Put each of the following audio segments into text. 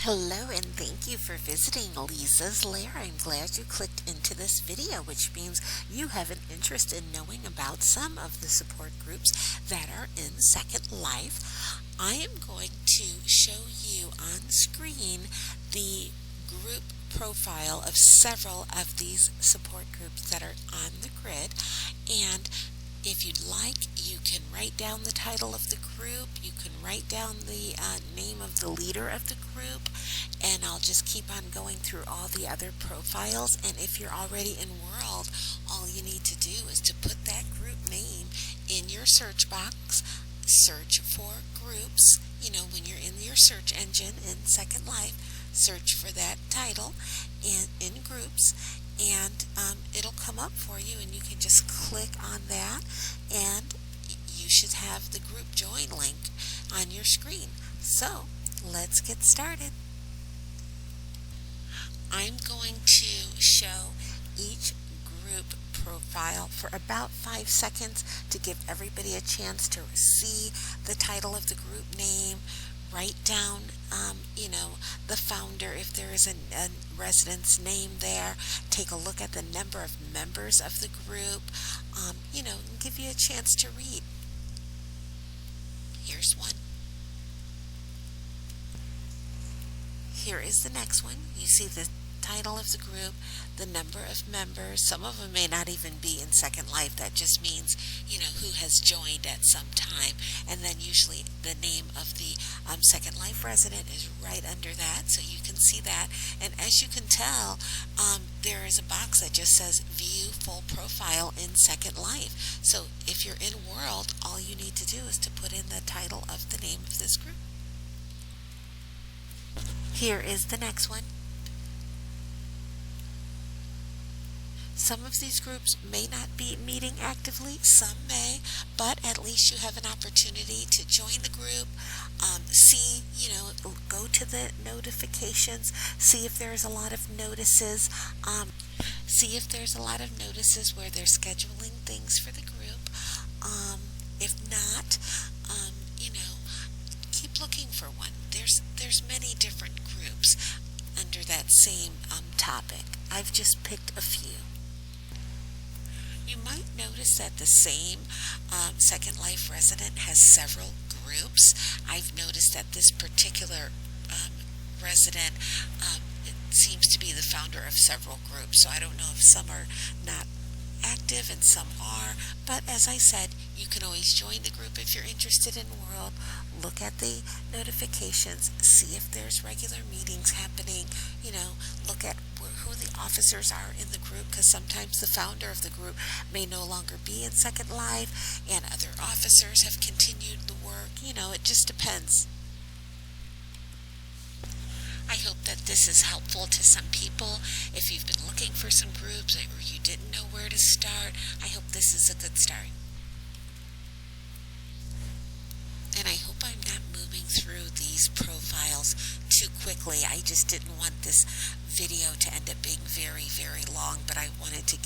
Hello and thank you for visiting Leezah's Lair. I'm glad you clicked into this video, which means you have an interest in knowing about some of the support groups that are in Second Life. I am going to show you on screen the group profile of several of these support groups that are on the grid, and if you'd like, you can write down the title of the group, you can write down the name of the leader of the group, and I'll just keep on going through all the other profiles. And if you're already in World, all you need to do is to put that group name in your search box, search for groups, when you're in your search engine in Second Life, search for that title and in groups, and it'll come up for you, and you can just click on that and you should have the group join link on your screen. So let's get started. I'm going to show each group profile for about 5 seconds to give everybody a chance to see the title of the group name, write down the founder if there is a resident's name there, take a look at the number of members of the group, and give you a chance to read. Here's one. Here is the next one. You see the title of the group, the number of members. Some of them may not even be in Second Life. That just means, who has joined at some time. And then usually the name of the Second Life resident is right under that, so you can see that. And as you can tell, there is a box that just says View Full Profile in Second Life. So if you're in World, all you need to do is to put in the title of the name of this group. Here is the next one. Some of these groups may not be meeting actively, some may, but at least you have an opportunity to join the group, see, go to the notifications, see if there's a lot of notices, where they're scheduling things for the group. If not, keep looking for one. There's many different groups under that same topic. I've just picked a few. You might notice that the same Second Life resident has several groups. I've noticed that this particular resident it seems to be the founder of several groups, so I don't know if some are not active and some are, but as I said, you can always join the group if you're interested in World, look at the notifications, see if there's regular meetings happening, look at who the officers are in the group, because sometimes the founder of the group may no longer be in Second Life and other officers have continued the work, it just depends. I hope that this is helpful to some people. If you've been looking for some groups or you didn't know where to start, I hope this is a good start. And I hope I'm not moving through these profiles too quickly. I just didn't want this video to end up being very, very long, but I wanted to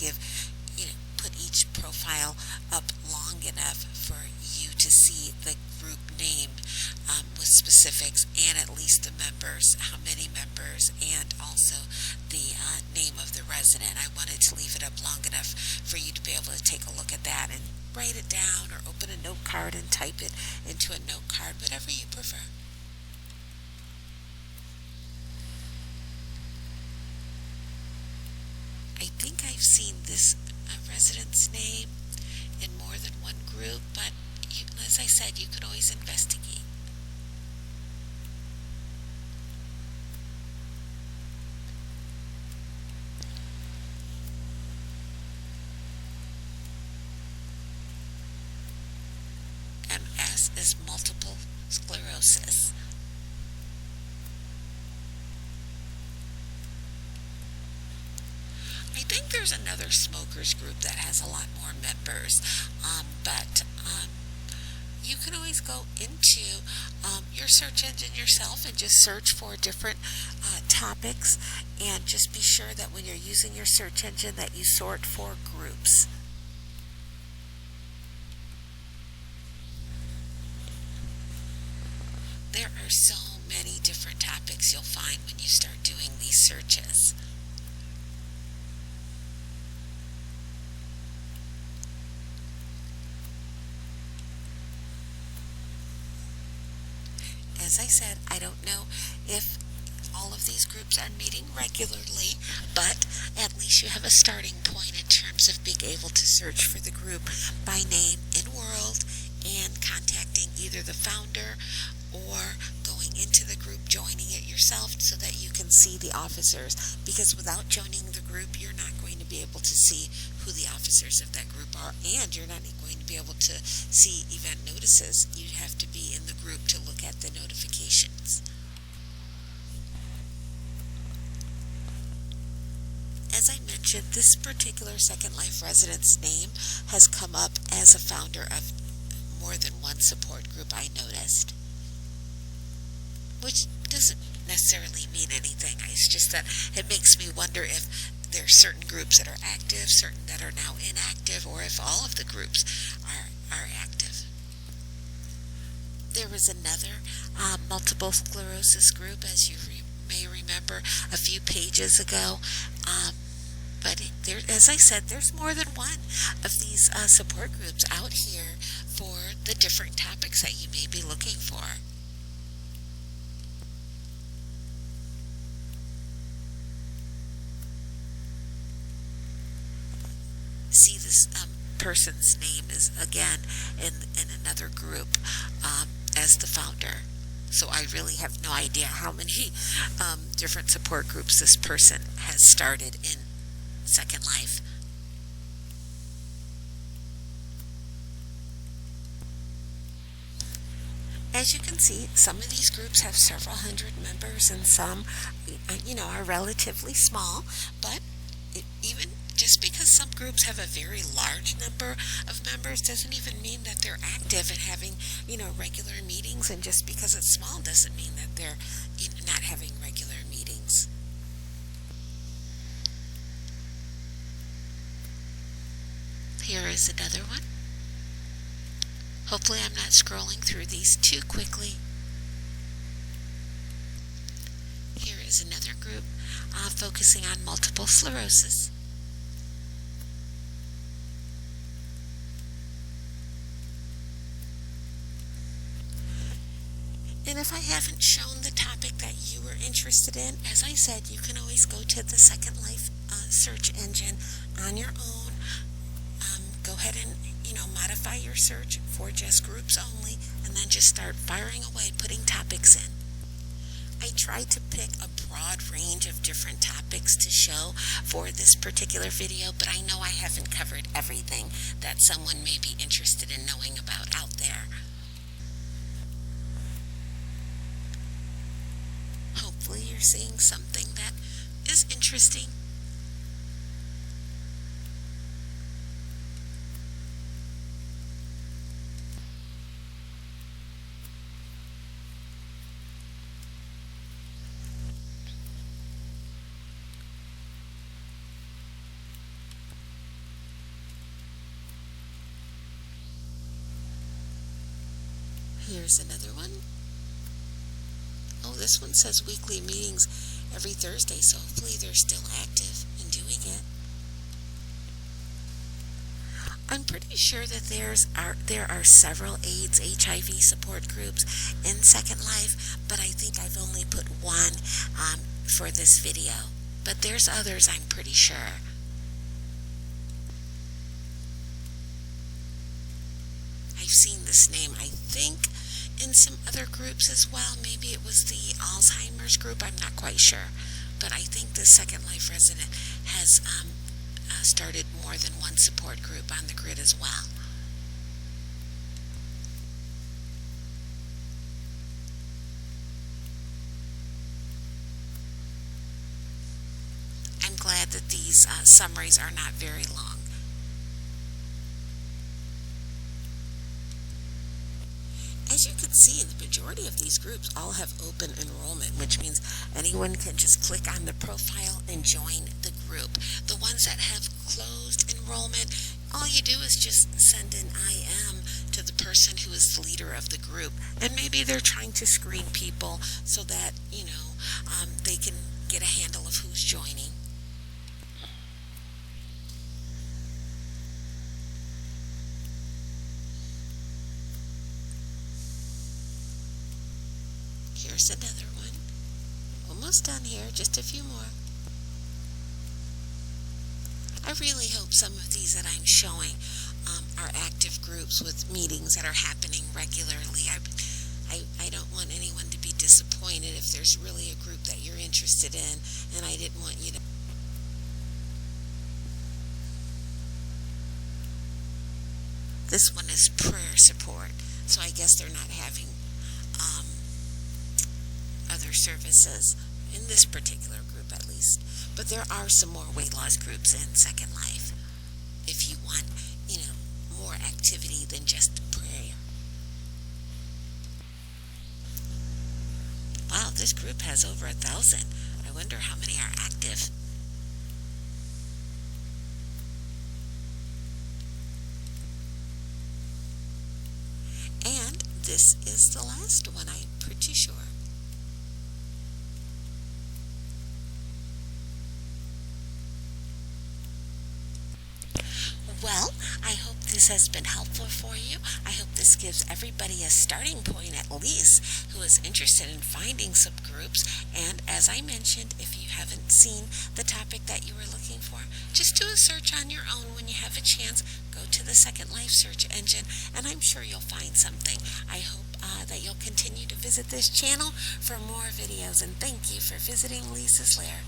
put each profile up long enough for you to see the group name with specifics and at least the members, how many members, and also the name of the resident. I wanted to leave it up long enough for you to be able to take a look at that and write it down or open a note card and type it into a note card, whatever you prefer. I think I've seen this resident's name in more than one group, but as I said, you could always investigate. MS is multiple sclerosis. I think there's another smokers group that has a lot more members, but you can always go into your search engine yourself and just search for different topics, and just be sure that when you're using your search engine that you sort for groups. There are so many different topics you'll find start doing these searches. As I said, I don't know if all of these groups are meeting regularly, but at least you have a starting point in terms of being able to search for the group by name in world and contacting either the founder or going into the group, joining it yourself so that you can see the officers, because without joining the group you're not going to be able to see who the officers of that group are, and you're not going to be able to see event notices. You have to be in the group to look at the notifications. As I mentioned, this particular Second Life resident's name has come up as a founder of more than one support group, I noticed. Which doesn't necessarily mean anything. It's just that it makes me wonder if there are certain groups that are active, certain that are now inactive, or if all of the groups are active. There was another multiple sclerosis group, as you may remember, a few pages ago. But there, as I said, there's more than one of these support groups out here for the different topics that you may be looking for. See, this person's name is again in another group as the founder. So I really have no idea how many different support groups this person has started in Second Life. As you can see, some of these groups have several hundred members and some, are relatively small, but even just because some groups have a very large number of members doesn't even mean that they're active and having, regular meetings, and just because it's small doesn't mean that they're not having regular meetings. Here is another one. Hopefully I'm not scrolling through these too quickly. Here is another group focusing on multiple sclerosis. And if I haven't shown the topic that you were interested in, as I said, you can always go to the Second Life search engine on your own. Go ahead and, modify your search for just groups only, and then just start firing away, putting topics in. I tried to pick a broad range of different topics to show for this particular video, but I know I haven't covered everything that someone may be interested in knowing about out there. Hopefully you're seeing something that is interesting. Here's another one. Oh, this one says weekly meetings every Thursday, so hopefully they're still active and doing it. I'm pretty sure that there are several AIDS, HIV support groups in Second Life, but I think I've only put one for this video. But there's others, I'm pretty sure. I've seen this name, I think, in some other groups as well. Maybe it was the Alzheimer's group, I'm not quite sure. But I think the Second Life resident has started more than one support group on the grid as well. I'm glad that these summaries are not very long. As you can see, the majority of these groups all have open enrollment, which means anyone can just click on the profile and join the group. The ones that have closed enrollment, all you do is just send an IM to the person who is the leader of the group, and maybe they're trying to screen people so that they can get a handle of who's joining. Here's another one. Almost done here, just a few more. I really hope some of these that I'm showing are active groups with meetings that are happening regularly. I don't want anyone to be disappointed if there's really a group that you're interested in, and I didn't want you to. This one is prayer support, so I guess they're not having other services in this particular group at least. But there are some more weight loss groups in Second Life if you want, more activity than just prayer. Wow, this group has over 1,000. I wonder how many are active. And this is the last one, I'm pretty sure. Well, I hope this has been helpful for you. I hope this gives everybody a starting point at least who is interested in finding subgroups. And as I mentioned, if you haven't seen the topic that you were looking for, just do a search on your own when you have a chance. Go to the Second Life search engine, and I'm sure you'll find something. I hope that you'll continue to visit this channel for more videos, and thank you for visiting Leezah's Lair.